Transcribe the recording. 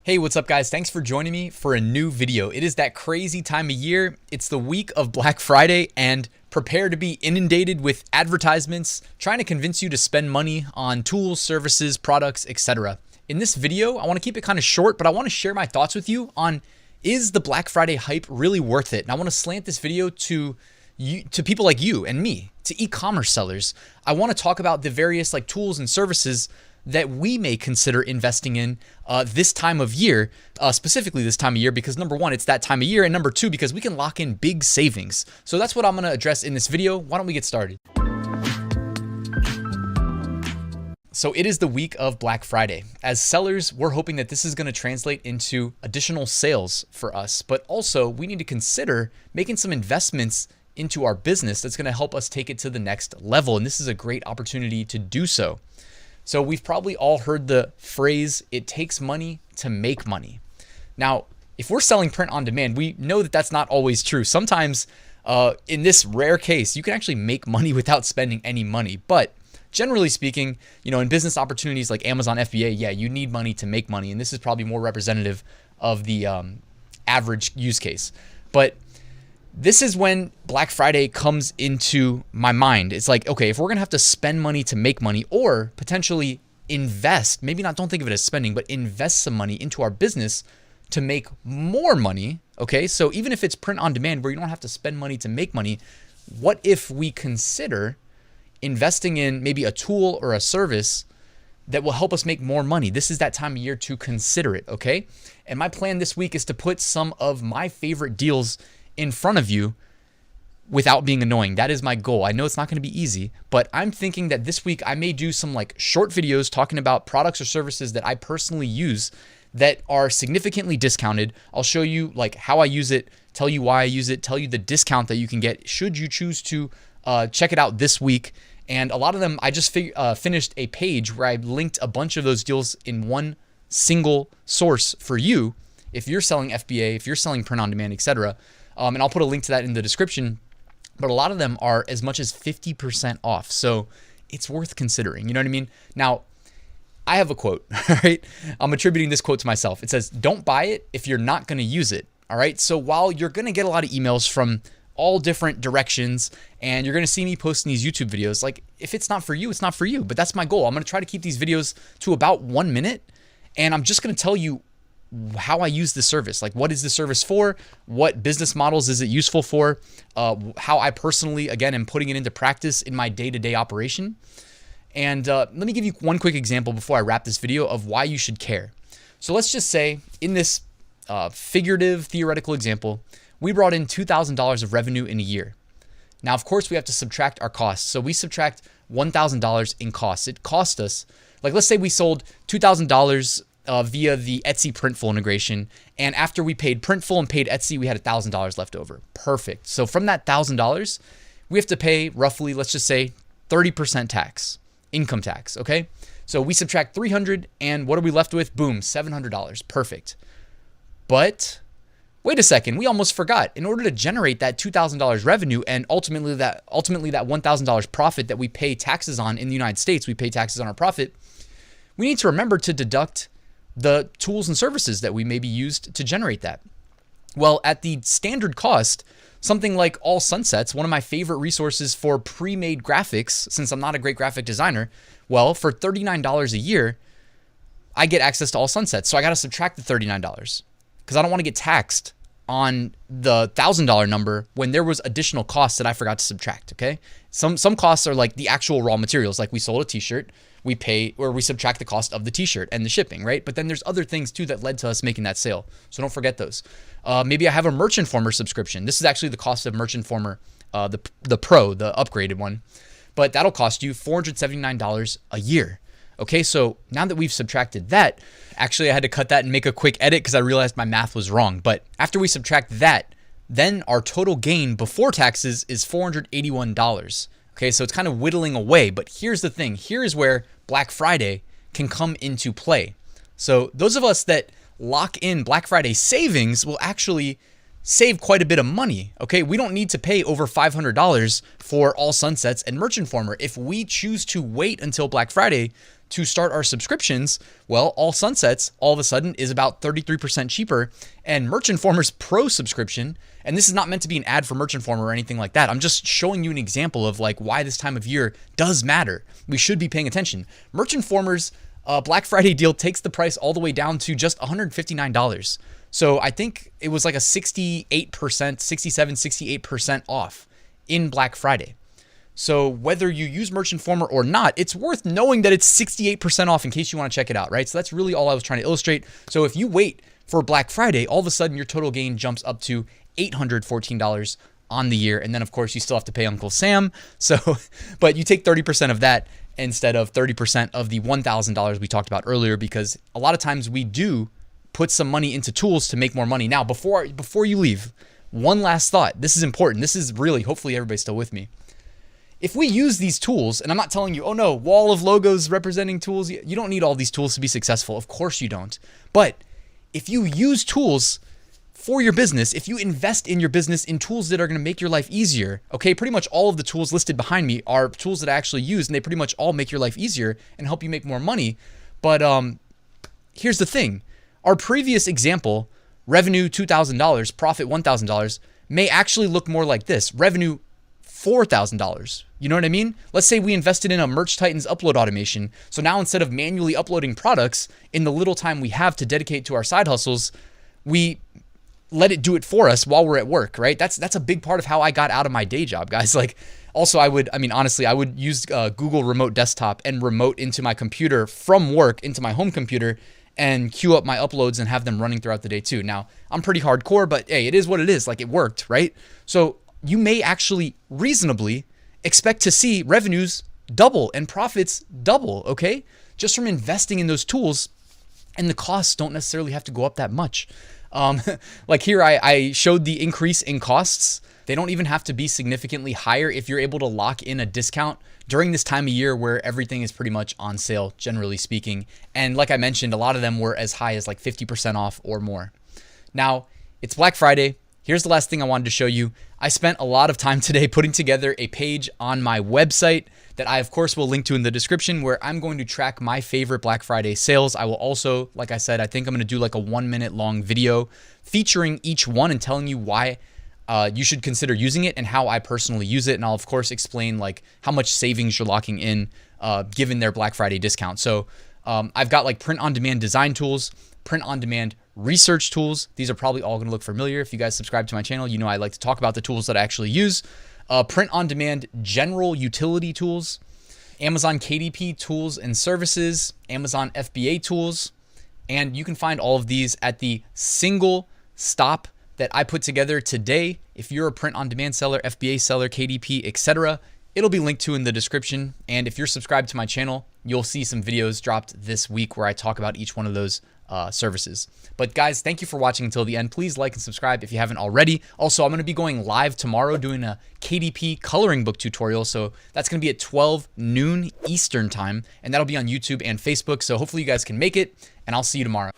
Hey, what's up guys? Thanks for joining me for a new video. It is that crazy time of year. It's the week of Black Friday and prepare to be inundated with advertisements trying to convince you to spend money on tools, services, products, etc. In this video, I want to keep it kind of short, but I want to share my thoughts with you on is the Black Friday hype really worth it? And I want to slant this video to people like you and me, to e-commerce sellers. I want to talk about the various tools and services that we may consider investing in this time of year, specifically this time of year, because number one, it's that time of year, and number two, because we can lock in big savings. So that's what I'm gonna address in this video. Why don't we get started? So it is the week of Black Friday. As sellers, we're hoping that this is gonna translate into additional sales for us, but also we need to consider making some investments into our business that's gonna help us take it to the next level, and this is a great opportunity to do so. So we've probably all heard the phrase, it takes money to make money. Now, if we're selling print on demand, we know that that's not always true. Sometimes in this rare case, you can actually make money without spending any money. But generally speaking, in business opportunities like Amazon FBA, yeah, you need money to make money. And this is probably more representative of the average use case. But this is when Black Friday comes into my mind. It's like, okay, if we're gonna have to spend money to make money or potentially invest, don't think of it as spending, but invest some money into our business to make more money, okay? So even if it's print on demand where you don't have to spend money to make money, what if we consider investing in maybe a tool or a service that will help us make more money? This is that time of year to consider it, okay? And my plan this week is to put some of my favorite deals in front of you without being annoying. That is my goal. I know it's not going to be easy, but I'm thinking that this week I may do some short videos talking about products or services that I personally use that are significantly discounted. I'll show you how I use it, tell you why I use it, tell you the discount that you can get should you choose to check it out this week. And a lot of them, I just finished a page where I linked a bunch of those deals in one single source for you. If you're selling FBA, if you're selling print on demand, etc. And I'll put a link to that in the description, but a lot of them are as much as 50% off. So it's worth considering, you know what I mean? Now, I have a quote, all right? I'm attributing this quote to myself. It says, don't buy it if you're not gonna use it, all right? So while you're gonna get a lot of emails from all different directions and you're gonna see me posting these YouTube videos, if it's not for you, it's not for you, but that's my goal. I'm gonna try to keep these videos to about 1 minute, and I'm just gonna tell you how I use the service. What is the service for? What business models is it useful for? How I personally, again, am putting it into practice in my day-to-day operation. And let me give you one quick example before I wrap this video of why you should care. So let's just say in this figurative, theoretical example, we brought in $2,000 of revenue in a year. Now, of course, we have to subtract our costs. So we subtract $1,000 in costs. It cost us, let's say we sold $2,000 via the Etsy Printful integration. And after we paid Printful and paid Etsy, we had $1,000 left over. Perfect. So from that $1,000, we have to pay roughly, let's just say 30% tax, income tax, okay? So we subtract $300 and what are we left with? Boom, $700. Perfect. But wait a second, we almost forgot. In order to generate that $2,000 revenue and ultimately that $1,000 profit that we pay taxes on in the United States, we pay taxes on our profit, we need to remember to deduct the tools and services that we maybe used to generate that. Well, at the standard cost, something like All Sunsets, one of my favorite resources for pre-made graphics, since I'm not a great graphic designer, well, for $39 a year, I get access to All Sunsets. So I got to subtract the $39 because I don't want to get taxed on the $1,000 number when there was additional costs that I forgot to subtract, okay? Some costs are the actual raw materials, we sold a t-shirt, we pay or we subtract the cost of the t-shirt and the shipping, right? But then there's other things too that led to us making that sale. So don't forget those. Maybe I have a Merchant Former subscription. This is actually the cost of Merchant Former, the Pro, the upgraded one, but that'll cost you $479 a year. Okay, so now that we've subtracted that, actually I had to cut that and make a quick edit because I realized my math was wrong. But after we subtract that, then our total gain before taxes is $481. Okay, so it's kind of whittling away, but here's the thing. Here is where Black Friday can come into play. So those of us that lock in Black Friday savings will actually save quite a bit of money, okay? We don't need to pay over $500 for All Sunsets and Merchant Former. If we choose to wait until Black Friday to start our subscriptions, well, All Sunsets all of a sudden is about 33% cheaper. And Merchant Informer's Pro subscription, and this is not meant to be an ad for Merchant Informer or anything like that. I'm just showing you an example of like why this time of year does matter. We should be paying attention. Merchant Informer's Black Friday deal takes the price all the way down to just $159. So I think it was like a 68%, 67, 68% off in Black Friday. So whether you use Merchant Informer or not, it's worth knowing that it's 68% off in case you want to check it out, right? So that's really all I was trying to illustrate. So if you wait for Black Friday, all of a sudden your total gain jumps up to $814 on the year. And then of course you still have to pay Uncle Sam. So, but you take 30% of that instead of 30% of the $1,000 we talked about earlier, because a lot of times we do put some money into tools to make more money. Now, before you leave, one last thought. This is important. This is really, hopefully everybody's still with me. If we use these tools, and I'm not telling you, oh no, wall of logos representing tools. You don't need all these tools to be successful. Of course you don't. But if you use tools for your business, if you invest in your business in tools that are going to make your life easier, okay, pretty much all of the tools listed behind me are tools that I actually use, and they pretty much all make your life easier and help you make more money. But here's the thing. Our previous example, revenue $2,000, profit $1,000, may actually look more like this. Revenue $4,000. You know what I mean? Let's say we invested in a Merch Titans upload automation. So now instead of manually uploading products in the little time we have to dedicate to our side hustles, we let it do it for us while we're at work, right? That's a big part of how I got out of my day job, guys. Like, also I would use Google Remote Desktop and remote into my computer from work into my home computer and queue up my uploads and have them running throughout the day too. Now, I'm pretty hardcore, but hey, it is what it is. Like, it worked, right? So you may actually reasonably expect to see revenues double and profits double, okay? Just from investing in those tools, and the costs don't necessarily have to go up that much. Like here, I showed the increase in costs. They don't even have to be significantly higher if you're able to lock in a discount during this time of year where everything is pretty much on sale, generally speaking. And like I mentioned, a lot of them were as high as like 50% off or more. Now, it's Black Friday. Here's the last thing I wanted to show you. I spent a lot of time today putting together a page on my website that I, of course, will link to in the description, where I'm going to track my favorite Black Friday sales. I will also, like I said, I think I'm going to do like a 1 minute long video featuring each one and telling you why you should consider using it and how I personally use it. And I'll, of course, explain like how much savings you're locking in given their Black Friday discount. So I've got like print-on-demand design tools, print-on-demand research tools. These are probably all going to look familiar. If you guys subscribe to my channel, you know I like to talk about the tools that I actually use. Print-on-demand general utility tools, Amazon KDP tools and services, Amazon FBA tools, and you can find all of these at the single stop that I put together today. If you're a print-on-demand seller, FBA seller, KDP, etc., it'll be linked to in the description. And if you're subscribed to my channel, you'll see some videos dropped this week where I talk about each one of those services. But guys, thank you for watching until the end. Please like and subscribe if you haven't already. Also, I'm going to be going live tomorrow doing a KDP coloring book tutorial. So that's going to be at 12 noon Eastern time, and that'll be on YouTube and Facebook. So hopefully you guys can make it, and I'll see you tomorrow.